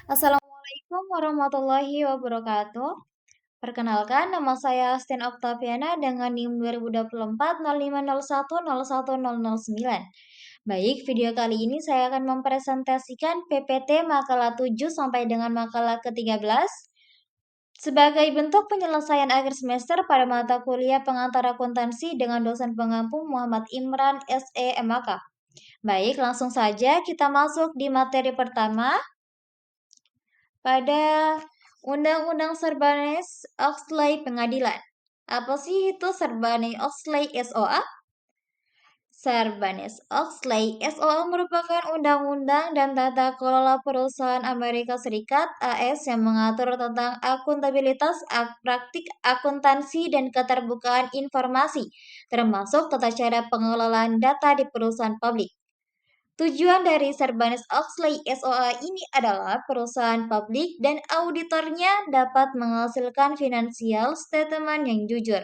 Assalamualaikum warahmatullahi wabarakatuh. Perkenalkan, nama saya Sten Oktaviana dengan NIM 2024 05010109. Baik, video kali ini saya akan mempresentasikan PPT makalah 7 sampai dengan makalah ke-13 sebagai bentuk penyelesaian akhir semester pada mata kuliah pengantar akuntansi dengan dosen pengampu Muhammad Imran SE MAK. Baik, langsung saja kita masuk di materi pertama. Pada Undang-Undang Sarbanes-Oxley Pengadilan. Apa sih itu Sarbanes-Oxley SOA? Sarbanes-Oxley SOA merupakan undang-undang dan tata kelola perusahaan Amerika Serikat AS yang mengatur tentang akuntabilitas, praktik akuntansi, dan keterbukaan informasi, termasuk tata cara pengelolaan data di perusahaan publik. Tujuan dari Sarbanes-Oxley SOA ini adalah perusahaan publik dan auditornya dapat menghasilkan financial statement yang jujur,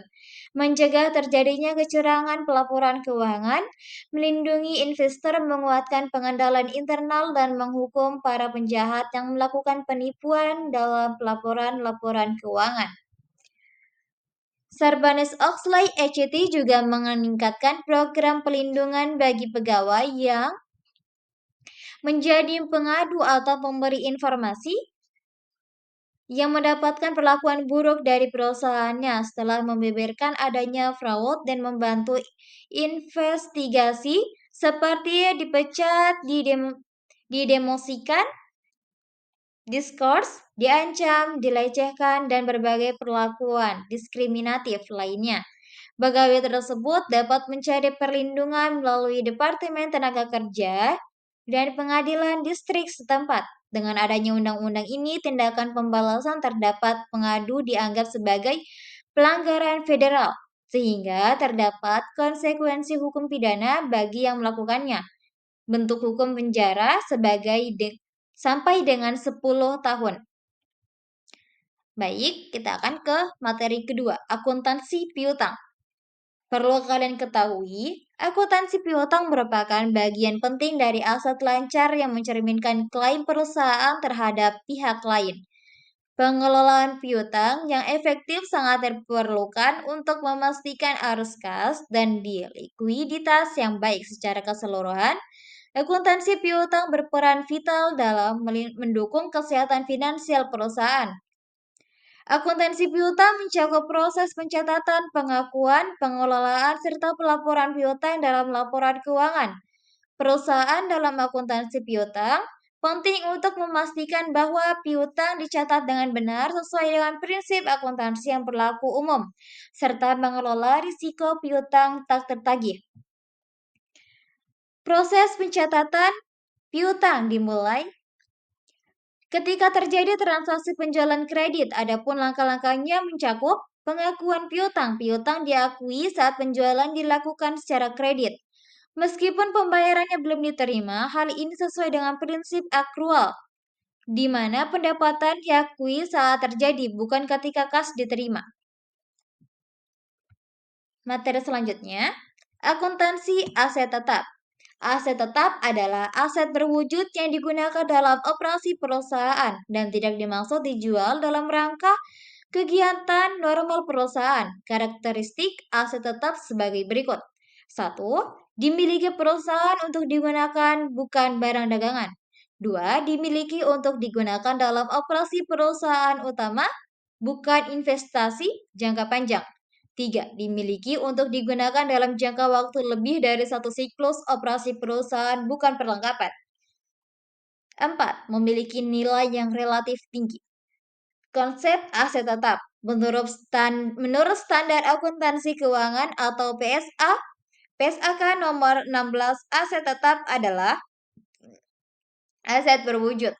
mencegah terjadinya kecurangan pelaporan keuangan, melindungi investor, menguatkan pengendalian internal, dan menghukum para penjahat yang melakukan penipuan dalam laporan-laporan keuangan. Sarbanes-Oxley ECT juga meningkatkan program pelindungan bagi pegawai yang menjadi pengadu atau pemberi informasi yang mendapatkan perlakuan buruk dari perusahaannya setelah membeberkan adanya fraud dan membantu investigasi seperti dipecat, didemosikan, diskors, diancam, dilecehkan, dan berbagai perlakuan diskriminatif lainnya. Pegawai tersebut dapat mencari perlindungan melalui Departemen Tenaga Kerja dan pengadilan distrik setempat. Dengan adanya undang-undang ini, tindakan pembalasan terdapat pengadu dianggap sebagai pelanggaran federal, sehingga terdapat konsekuensi hukum pidana bagi yang melakukannya. Bentuk hukum penjara sampai dengan 10 tahun. Baik, kita akan ke materi kedua, akuntansi piutang. Perlu kalian ketahui, akuntansi piutang merupakan bagian penting dari aset lancar yang mencerminkan klaim perusahaan terhadap pihak lain. Pengelolaan piutang yang efektif sangat diperlukan untuk memastikan arus kas dan likuiditas yang baik secara keseluruhan. Akuntansi piutang berperan vital dalam mendukung kesehatan finansial perusahaan. Akuntansi piutang mencakup proses pencatatan, pengakuan, pengelolaan, serta pelaporan piutang dalam laporan keuangan. Perusahaan dalam akuntansi piutang penting untuk memastikan bahwa piutang dicatat dengan benar sesuai dengan prinsip akuntansi yang berlaku umum, serta mengelola risiko piutang tak tertagih. Proses pencatatan piutang dimulai ketika terjadi transaksi penjualan kredit. Adapun langkah-langkahnya mencakup pengakuan piutang. Piutang diakui saat penjualan dilakukan secara kredit. Meskipun pembayarannya belum diterima, hal ini sesuai dengan prinsip akrual, di mana pendapatan diakui saat terjadi, bukan ketika kas diterima. Materi selanjutnya, akuntansi aset tetap. Aset tetap adalah aset berwujud yang digunakan dalam operasi perusahaan dan tidak dimaksud dijual dalam rangka kegiatan normal perusahaan. Karakteristik aset tetap sebagai berikut. 1. Dimiliki perusahaan untuk digunakan bukan barang dagangan. 2. Dimiliki untuk digunakan dalam operasi perusahaan utama, bukan investasi jangka panjang. 3. Dimiliki untuk digunakan dalam jangka waktu lebih dari satu siklus operasi perusahaan, bukan perlengkapan. 4. Memiliki nilai yang relatif tinggi. Konsep aset tetap. Menurut standar akuntansi keuangan atau PSAK nomor 16, aset tetap adalah aset berwujud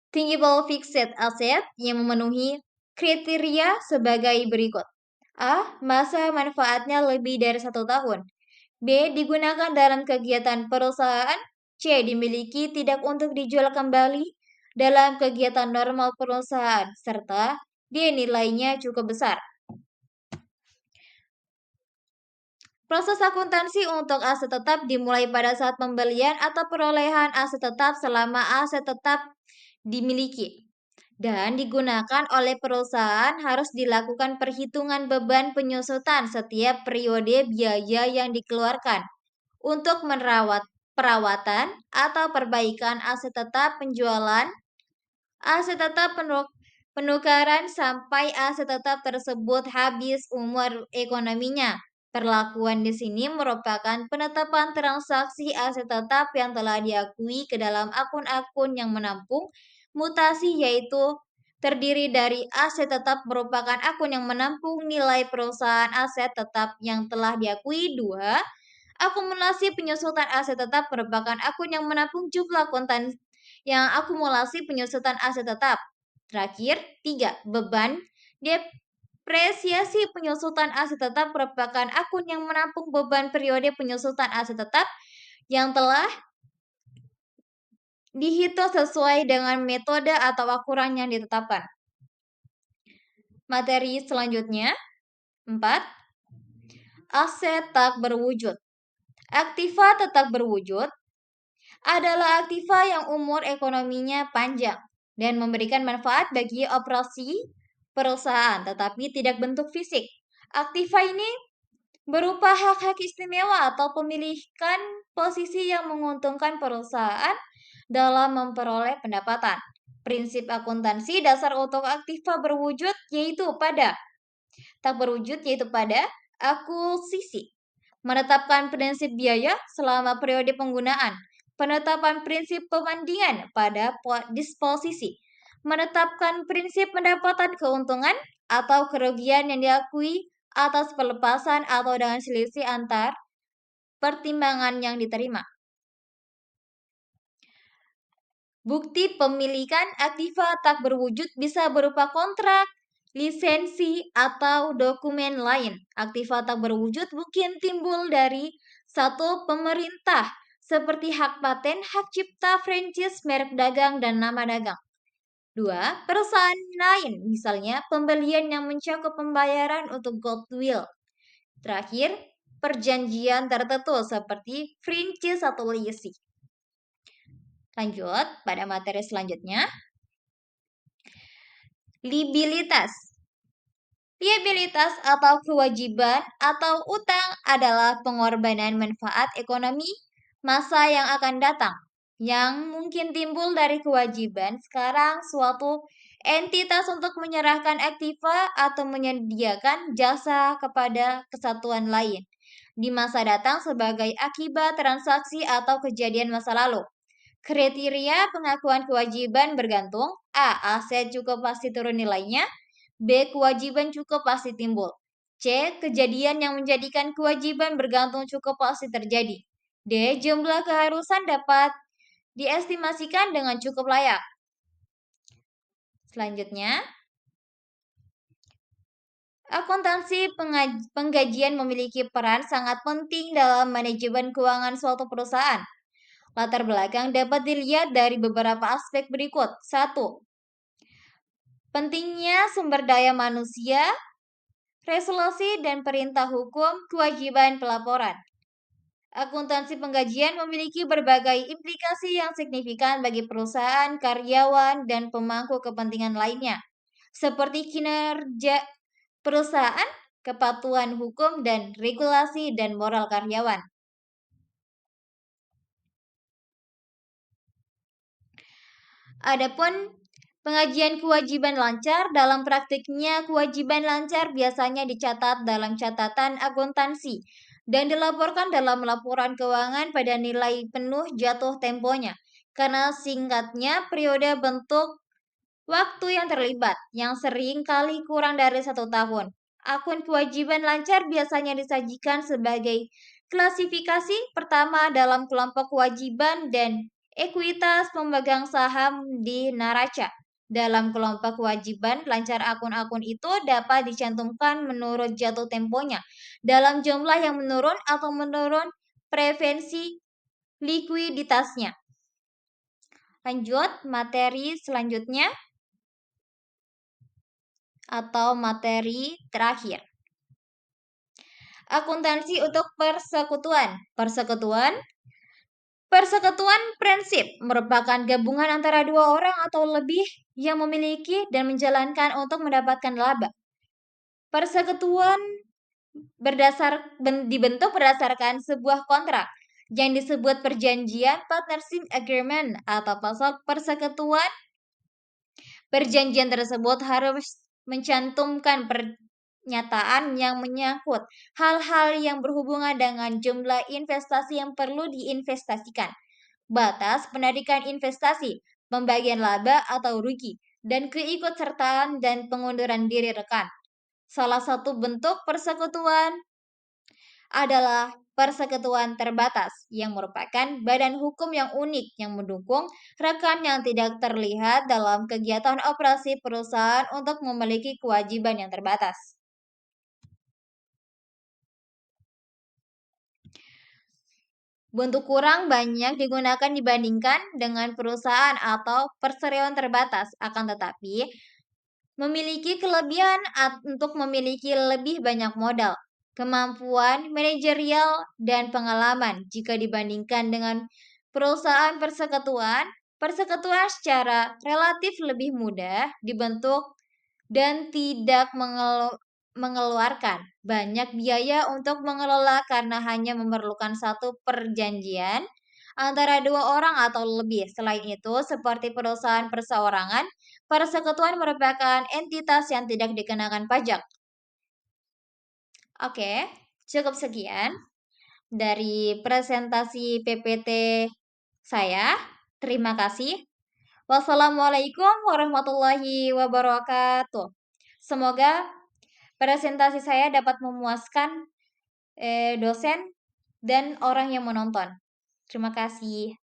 Tangible Fixed Asset yang memenuhi kriteria sebagai berikut. A. Masa manfaatnya lebih dari 1 tahun. B. Digunakan dalam kegiatan perusahaan. C. Dimiliki tidak untuk dijual kembali dalam kegiatan normal perusahaan. Serta D. Nilainya cukup besar. Proses akuntansi untuk aset tetap dimulai pada saat pembelian atau perolehan aset tetap selama aset tetap dimiliki dan digunakan oleh perusahaan harus dilakukan perhitungan beban penyusutan setiap periode biaya yang dikeluarkan untuk merawat perawatan atau perbaikan aset tetap penjualan, aset tetap penukaran sampai aset tetap tersebut habis umur ekonominya. Perlakuan di sini merupakan penetapan transaksi aset tetap yang telah diakui ke dalam akun-akun yang menampung mutasi, yaitu terdiri dari aset tetap merupakan akun yang menampung nilai perusahaan aset tetap yang telah diakui. Dua, akumulasi penyusutan aset tetap merupakan akun yang menampung jumlah kontan yang akumulasi penyusutan aset tetap. Terakhir, 3. Beban depresiasi penyusutan aset tetap merupakan akun yang menampung beban periode penyusutan aset tetap yang telah dihitung sesuai dengan metode atau ukuran yang ditetapkan. Materi selanjutnya, 4. Aset tak berwujud. Aktiva tetap berwujud adalah aktiva yang umur ekonominya panjang dan memberikan manfaat bagi operasi perusahaan, tetapi tidak bentuk fisik. Aktiva ini berupa hak-hak istimewa atau pemilikan posisi yang menguntungkan perusahaan dalam memperoleh pendapatan. Prinsip akuntansi dasar untuk aktiva berwujud yaitu pada tak berwujud yaitu pada akuisisi. Menetapkan prinsip biaya selama periode penggunaan. Penetapan prinsip pembandingan pada disposisi. Menetapkan prinsip pendapatan keuntungan atau kerugian yang diakui atas pelepasan atau dengan selisih antar pertimbangan yang diterima. Bukti pemilikan aktiva tak berwujud bisa berupa kontrak, lisensi, atau dokumen lain. Aktiva tak berwujud mungkin timbul dari satu pemerintah, seperti hak paten, hak cipta, franchise, merek dagang, dan nama dagang. 2. Perusahaan lain, misalnya pembelian yang mencakup pembayaran untuk goodwill. Terakhir, perjanjian tertentu seperti franchise atau leasing. Lanjut pada materi selanjutnya. Liabilitas. Liabilitas atau kewajiban atau utang adalah pengorbanan manfaat ekonomi masa yang akan datang yang mungkin timbul dari kewajiban sekarang suatu entitas untuk menyerahkan aktiva atau menyediakan jasa kepada kesatuan lain di masa datang sebagai akibat transaksi atau kejadian masa lalu. Kriteria pengakuan kewajiban bergantung: A. Aset cukup pasti turun nilainya. B. Kewajiban cukup pasti timbul. C. Kejadian yang menjadikan kewajiban bergantung cukup pasti terjadi. D. Jumlah keharusan dapat diestimasikan dengan cukup layak. Selanjutnya, akuntansi penggajian memiliki peran sangat penting dalam manajemen keuangan suatu perusahaan. Latar belakang dapat dilihat dari beberapa aspek berikut. 1. Pentingnya sumber daya manusia, resolusi dan perintah hukum, kewajiban pelaporan. Akuntansi penggajian memiliki berbagai implikasi yang signifikan bagi perusahaan, karyawan, dan pemangku kepentingan lainnya, seperti kinerja perusahaan, kepatuhan hukum dan regulasi, dan moral karyawan. Adapun pengajian kewajiban lancar, dalam praktiknya kewajiban lancar biasanya dicatat dalam catatan akuntansi dan dilaporkan dalam laporan keuangan pada nilai penuh jatuh temponya. Karena singkatnya periode bentuk waktu yang terlibat, yang sering kali kurang dari 1 tahun. Akun kewajiban lancar biasanya disajikan sebagai klasifikasi pertama dalam kelompok kewajiban dan ekuitas pemegang saham di neraca. Dalam kelompok kewajiban lancar, akun-akun itu dapat dicantumkan menurut jatuh temponya dalam jumlah yang menurun atau menurun preferensi likuiditasnya. Lanjut materi selanjutnya atau materi terakhir. Akuntansi untuk persekutuan. Persekutuan Persekutuan prinsip merupakan gabungan antara dua orang atau lebih yang memiliki dan menjalankan untuk mendapatkan laba. Persekutuan dibentuk berdasarkan sebuah kontrak yang disebut perjanjian partnership agreement atau pasal persekutuan. Perjanjian tersebut harus mencantumkan pernyataan yang menyangkut hal-hal yang berhubungan dengan jumlah investasi yang perlu diinvestasikan, batas penarikan investasi, pembagian laba atau rugi, dan keikutsertaan dan pengunduran diri rekan. Salah satu bentuk persekutuan adalah persekutuan terbatas, yang merupakan badan hukum yang unik yang mendukung rekan yang tidak terlihat dalam kegiatan operasi perusahaan untuk memiliki kewajiban yang terbatas. Bentuk kurang banyak digunakan dibandingkan dengan perusahaan atau perseroan terbatas, akan tetapi memiliki kelebihan untuk memiliki lebih banyak modal, kemampuan manajerial, dan pengalaman jika dibandingkan dengan perusahaan persekutuan. Persekutuan secara relatif lebih mudah dibentuk dan tidak mengeluarkan banyak biaya untuk mengelola karena hanya memerlukan satu perjanjian antara dua orang atau lebih. Selain itu, seperti perusahaan perseorangan, persekutuan merupakan entitas yang tidak dikenakan pajak. Oke, cukup sekian dari presentasi PPT saya. Terima kasih. Wassalamualaikum warahmatullahi wabarakatuh. Semoga presentasi saya dapat memuaskan dosen dan orang yang menonton. Terima kasih.